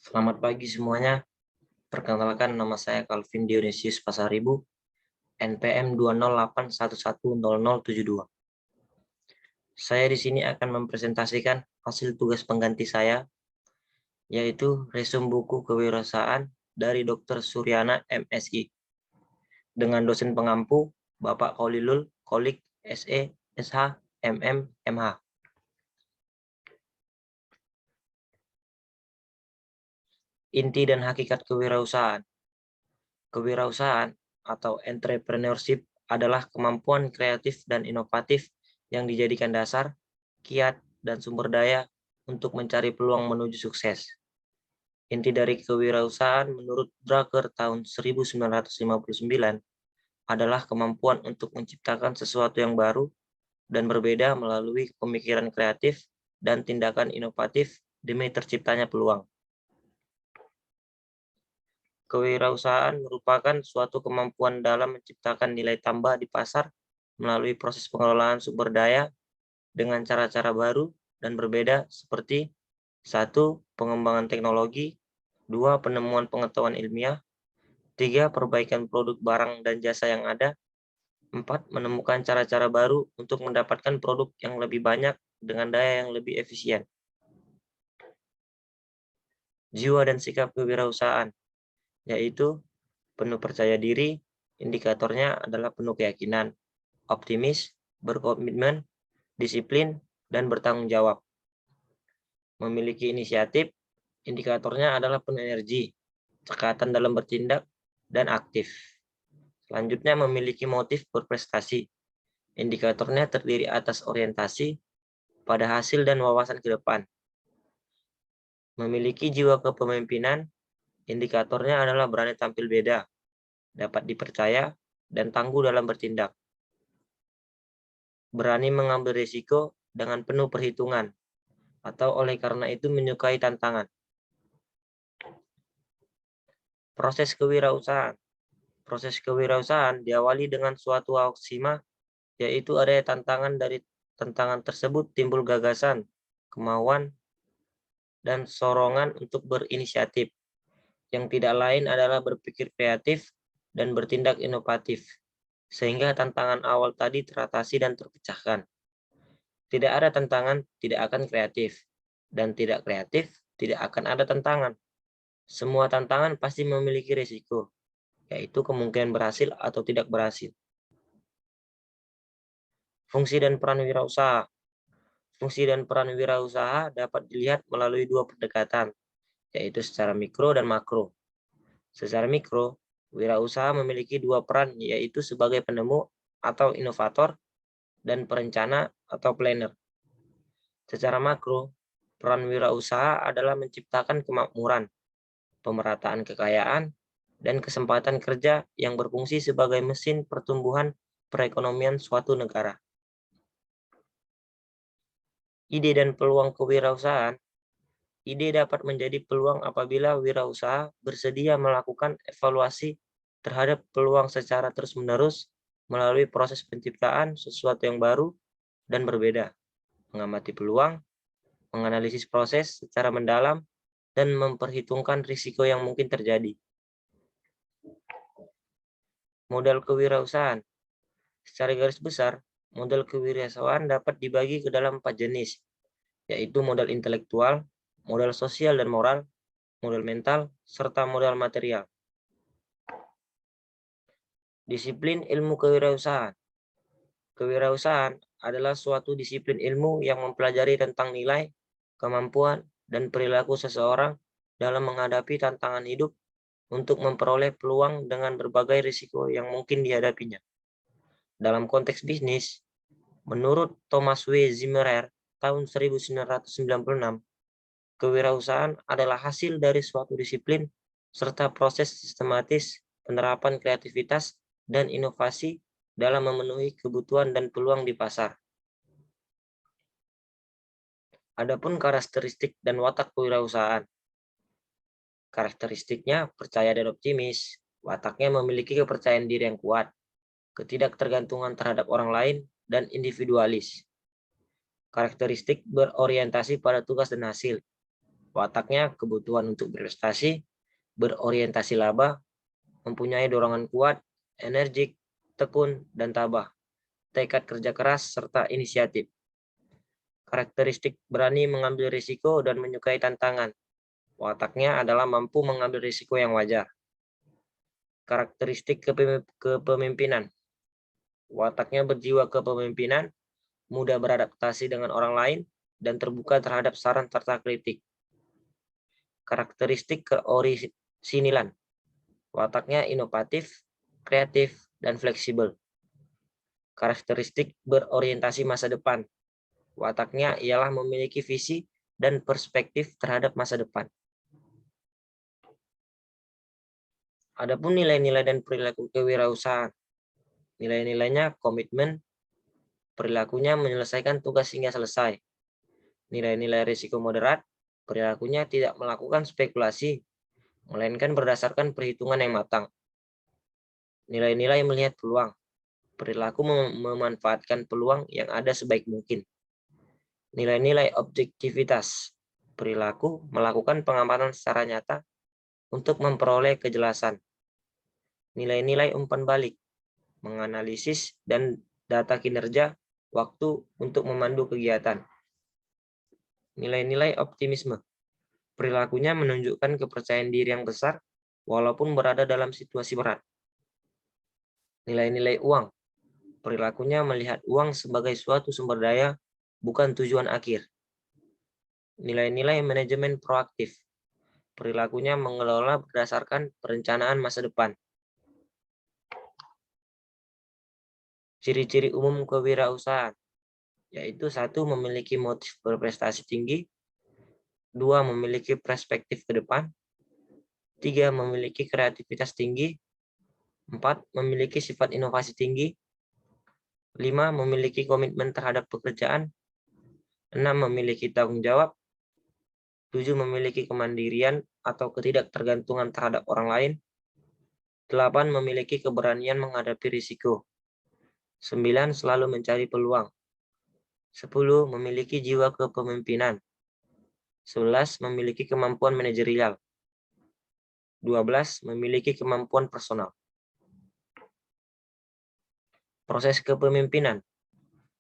Selamat pagi semuanya. Perkenalkan, nama saya Calvin Dionysius Pasaribu, NPM 208110072. Saya di sini akan mempresentasikan hasil tugas pengganti saya, yaitu resume buku kewirausahaan dari Dr. Suryana MSI, dengan dosen pengampu Bapak Kholilul Kholik SE, SH, MM, MH. Inti dan hakikat kewirausahaan. Kewirausahaan atau entrepreneurship adalah kemampuan kreatif dan inovatif yang dijadikan dasar, kiat, dan sumber daya untuk mencari peluang menuju sukses. Inti dari kewirausahaan menurut Drucker tahun 1959 adalah kemampuan untuk menciptakan sesuatu yang baru dan berbeda melalui pemikiran kreatif dan tindakan inovatif demi terciptanya peluang. Kewirausahaan merupakan suatu kemampuan dalam menciptakan nilai tambah di pasar melalui proses pengelolaan sumber daya dengan cara-cara baru dan berbeda seperti 1. Pengembangan teknologi, 2. Penemuan pengetahuan ilmiah, 3. Perbaikan produk barang dan jasa yang ada, 4. Menemukan cara-cara baru untuk mendapatkan produk yang lebih banyak dengan daya yang lebih efisien. Jiwa dan sikap kewirausahaan, yaitu penuh percaya diri, indikatornya adalah penuh keyakinan, optimis, berkomitmen, disiplin, dan bertanggung jawab. Memiliki inisiatif, indikatornya adalah penuh energi, cekatan dalam bertindak, dan aktif. Selanjutnya memiliki motif berprestasi, indikatornya terdiri atas orientasi pada hasil dan wawasan ke depan. Memiliki jiwa kepemimpinan, indikatornya adalah berani tampil beda, dapat dipercaya, dan tangguh dalam bertindak. Berani mengambil risiko dengan penuh perhitungan, atau oleh karena itu menyukai tantangan. Proses kewirausahaan. Proses kewirausahaan diawali dengan suatu aksima, yaitu ada tantangan. Dari tantangan tersebut timbul gagasan, kemauan, dan sorongan untuk berinisiatif, yang tidak lain adalah berpikir kreatif dan bertindak inovatif, sehingga tantangan awal tadi teratasi dan terpecahkan. Tidak ada tantangan, tidak akan kreatif, dan tidak kreatif, tidak akan ada tantangan. Semua tantangan pasti memiliki risiko, yaitu kemungkinan berhasil atau tidak berhasil. Fungsi dan peran wirausaha. Fungsi dan peran wirausaha dapat dilihat melalui dua pendekatan, yaitu secara mikro dan makro. Secara mikro, wirausaha memiliki dua peran, yaitu sebagai penemu atau inovator dan perencana atau planner. Secara makro, peran wirausaha adalah menciptakan kemakmuran, pemerataan kekayaan, dan kesempatan kerja yang berfungsi sebagai mesin pertumbuhan perekonomian suatu negara. Ide dan peluang kewirausahaan. Ide dapat menjadi peluang apabila wirausaha bersedia melakukan evaluasi terhadap peluang secara terus-menerus melalui proses penciptaan sesuatu yang baru dan berbeda, mengamati peluang, menganalisis proses secara mendalam, dan memperhitungkan risiko yang mungkin terjadi. Modal kewirausahaan. Secara garis besar, modal kewirausahaan dapat dibagi ke dalam 4 jenis, yaitu modal intelektual, modal sosial dan moral, modal mental, serta modal material. Disiplin ilmu kewirausahaan. Kewirausahaan adalah suatu disiplin ilmu yang mempelajari tentang nilai, kemampuan, dan perilaku seseorang dalam menghadapi tantangan hidup untuk memperoleh peluang dengan berbagai risiko yang mungkin dihadapinya. Dalam konteks bisnis, menurut Thomas W. Zimmerer tahun 1996, kewirausahaan adalah hasil dari suatu disiplin serta proses sistematis penerapan kreativitas dan inovasi dalam memenuhi kebutuhan dan peluang di pasar. Adapun karakteristik dan watak kewirausahaan. Karakteristiknya percaya dan optimis, wataknya memiliki kepercayaan diri yang kuat, ketidaktergantungan terhadap orang lain, dan individualis. Karakteristik berorientasi pada tugas dan hasil. Wataknya kebutuhan untuk berprestasi, berorientasi laba, mempunyai dorongan kuat, energik, tekun, dan tabah, tekad kerja keras, serta inisiatif. Karakteristik berani mengambil risiko dan menyukai tantangan. Wataknya adalah mampu mengambil risiko yang wajar. Karakteristik kepemimpinan. Wataknya berjiwa kepemimpinan, mudah beradaptasi dengan orang lain, dan terbuka terhadap saran serta kritik. Karakteristik keorisinilan. Wataknya inovatif, kreatif, dan fleksibel. Karakteristik berorientasi masa depan. Wataknya ialah memiliki visi dan perspektif terhadap masa depan. Adapun nilai-nilai dan perilaku kewirausahaan. Nilai-nilainya komitmen, perilakunya menyelesaikan tugas hingga selesai. Nilai-nilai risiko moderat, perilakunya tidak melakukan spekulasi, melainkan berdasarkan perhitungan yang matang. Nilai-nilai melihat peluang, perilaku memanfaatkan peluang yang ada sebaik mungkin. Nilai-nilai objektivitas, perilaku melakukan pengamatan secara nyata untuk memperoleh kejelasan. Nilai-nilai umpan balik, menganalisis dan data kinerja waktu untuk memandu kegiatan. Nilai-nilai optimisme, perilakunya menunjukkan kepercayaan diri yang besar walaupun berada dalam situasi berat. Nilai-nilai uang, perilakunya melihat uang sebagai suatu sumber daya, bukan tujuan akhir. Nilai-nilai manajemen proaktif, perilakunya mengelola berdasarkan perencanaan masa depan. Ciri-ciri umum kewirausahaan, yaitu 1. Memiliki motif berprestasi tinggi, 2. Memiliki perspektif ke depan, 3. Memiliki kreativitas tinggi, 4. Memiliki sifat inovasi tinggi, 5. Memiliki komitmen terhadap pekerjaan, 6. Memiliki tanggung jawab, 7. Memiliki kemandirian atau ketidaktergantungan terhadap orang lain, 8. Memiliki keberanian menghadapi risiko, 9. Selalu mencari peluang, 10. Memiliki jiwa kepemimpinan, 11. Memiliki kemampuan manajerial, 12. Memiliki kemampuan personal. Proses kepemimpinan.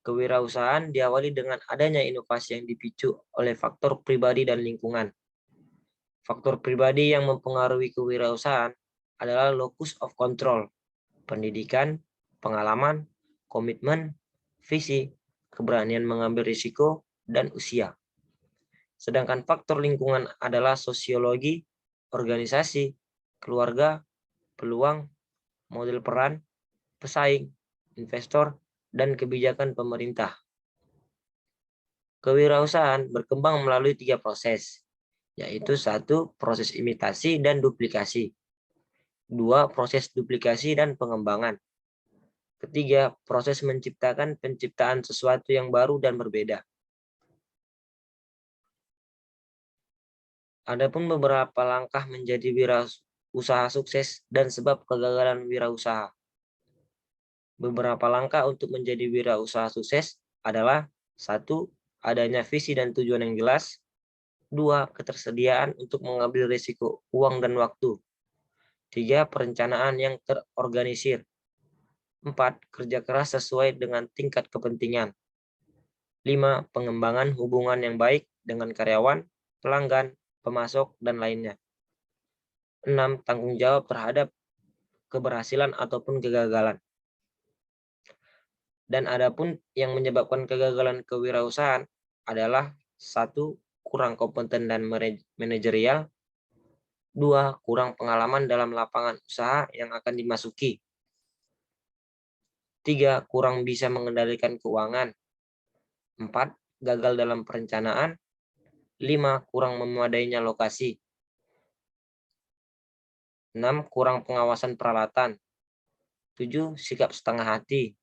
Kewirausahaan diawali dengan adanya inovasi yang dipicu oleh faktor pribadi dan lingkungan. Faktor pribadi yang mempengaruhi kewirausahaan adalah locus of control, pendidikan, pengalaman, komitmen, visi, keberanian mengambil risiko, dan usia. Sedangkan faktor lingkungan adalah sosiologi, organisasi, keluarga, peluang, model peran, pesaing, investor, dan kebijakan pemerintah. Kewirausahaan berkembang melalui 3 proses, yaitu 1. Proses imitasi dan duplikasi, 2. Proses duplikasi dan pengembangan, 3. Proses penciptaan sesuatu yang baru dan berbeda. Adapun beberapa langkah menjadi wirausaha sukses dan sebab kegagalan wirausaha. Beberapa langkah untuk menjadi wirausaha sukses adalah 1. Adanya visi dan tujuan yang jelas, 2. Ketersediaan untuk mengambil risiko uang dan waktu, 3. Perencanaan yang terorganisir, 4. Kerja keras sesuai dengan tingkat kepentingan, 5. Pengembangan hubungan yang baik dengan karyawan, pelanggan, pemasok, dan lainnya, 6. Tanggung jawab terhadap keberhasilan ataupun kegagalan. Dan adapun yang menyebabkan kegagalan kewirausahaan adalah 1. Kurang kompeten dan manajerial, 2. Kurang pengalaman dalam lapangan usaha yang akan dimasuki, 3. Kurang bisa mengendalikan keuangan, 4. Gagal dalam perencanaan, 5. Kurang memadainya lokasi, 6. Kurang pengawasan peralatan, 7. Sikap setengah hati,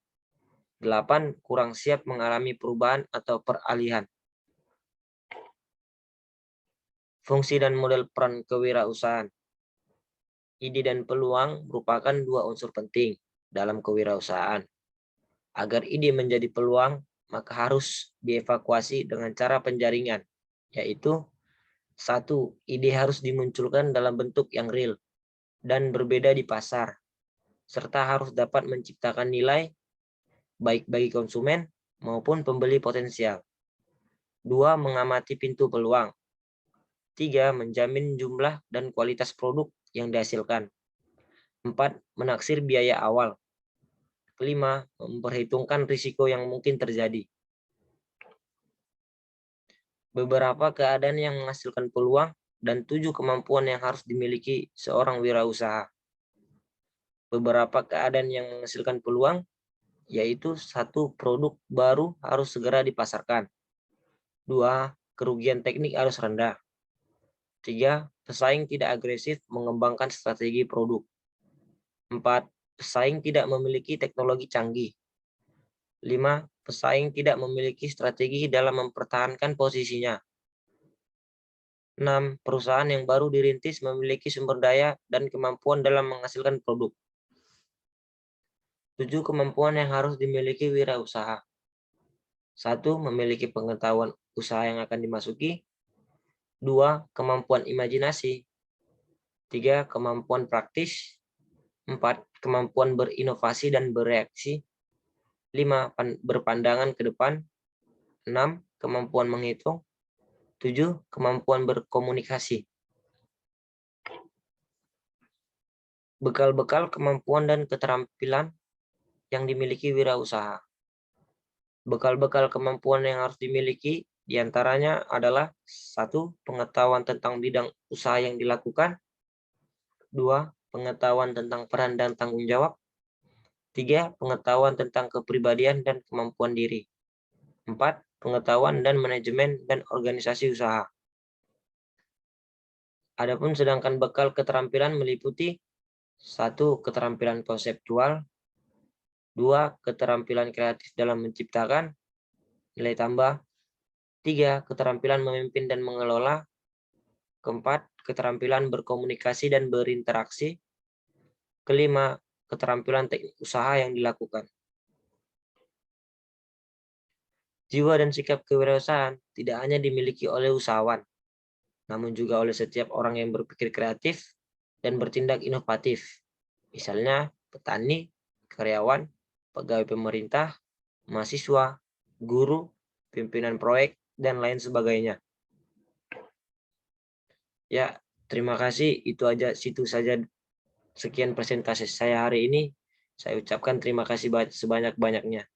8. Kurang siap mengalami perubahan atau peralihan. Fungsi dan model peran kewirausahaan. Ide dan peluang merupakan 2 unsur penting dalam kewirausahaan. Agar ide menjadi peluang, maka harus dievakuasi dengan cara penjaringan, yaitu 1. Ide harus dimunculkan dalam bentuk yang real dan berbeda di pasar, serta harus dapat menciptakan nilai baik bagi konsumen maupun pembeli potensial. 2. Mengamati pintu peluang. 3. Menjamin jumlah dan kualitas produk yang dihasilkan. 4. Menaksir biaya awal. 5. Memperhitungkan risiko yang mungkin terjadi. Beberapa keadaan yang menghasilkan peluang dan 7 kemampuan yang harus dimiliki seorang wirausaha. Beberapa keadaan yang menghasilkan peluang yaitu 1. Produk baru harus segera dipasarkan. 2. Kerugian teknik harus rendah. 3. Pesaing tidak agresif mengembangkan strategi produk. 4. Pesaing tidak memiliki teknologi canggih. 5. Pesaing tidak memiliki strategi dalam mempertahankan posisinya. 6. Perusahaan yang baru dirintis memiliki sumber daya dan kemampuan dalam menghasilkan produk. 7 kemampuan yang harus dimiliki wirausaha. 1. Memiliki pengetahuan usaha yang akan dimasuki. 2. Kemampuan imajinasi. 3. Kemampuan praktis. 4. Kemampuan berinovasi dan bereaksi. 5. Berpandangan ke depan. 6. Kemampuan menghitung. 7. Kemampuan berkomunikasi. Bekal-bekal kemampuan dan keterampilan yang dimiliki wirausaha. Bekal-bekal kemampuan yang harus dimiliki diantaranya adalah 1. Pengetahuan tentang bidang usaha yang dilakukan. 2. Pengetahuan tentang peran dan tanggung jawab. 3. Pengetahuan tentang kepribadian dan kemampuan diri. 4. Pengetahuan dan manajemen dan organisasi usaha. Adapun sedangkan bekal keterampilan meliputi 1. Keterampilan konseptual. 2. Keterampilan kreatif dalam menciptakan nilai tambah. 3. Keterampilan memimpin dan mengelola. 4. Keterampilan berkomunikasi dan berinteraksi. 5. Keterampilan teknik usaha yang dilakukan. Jiwa dan sikap kewirausahaan tidak hanya dimiliki oleh usahawan, namun juga oleh setiap orang yang berpikir kreatif dan bertindak inovatif. Misalnya petani, karyawan, pegawai pemerintah, mahasiswa, guru, pimpinan proyek, dan lain sebagainya. Ya, terima kasih. Situ saja sekian presentasi saya hari ini. Saya ucapkan terima kasih sebanyak-banyaknya.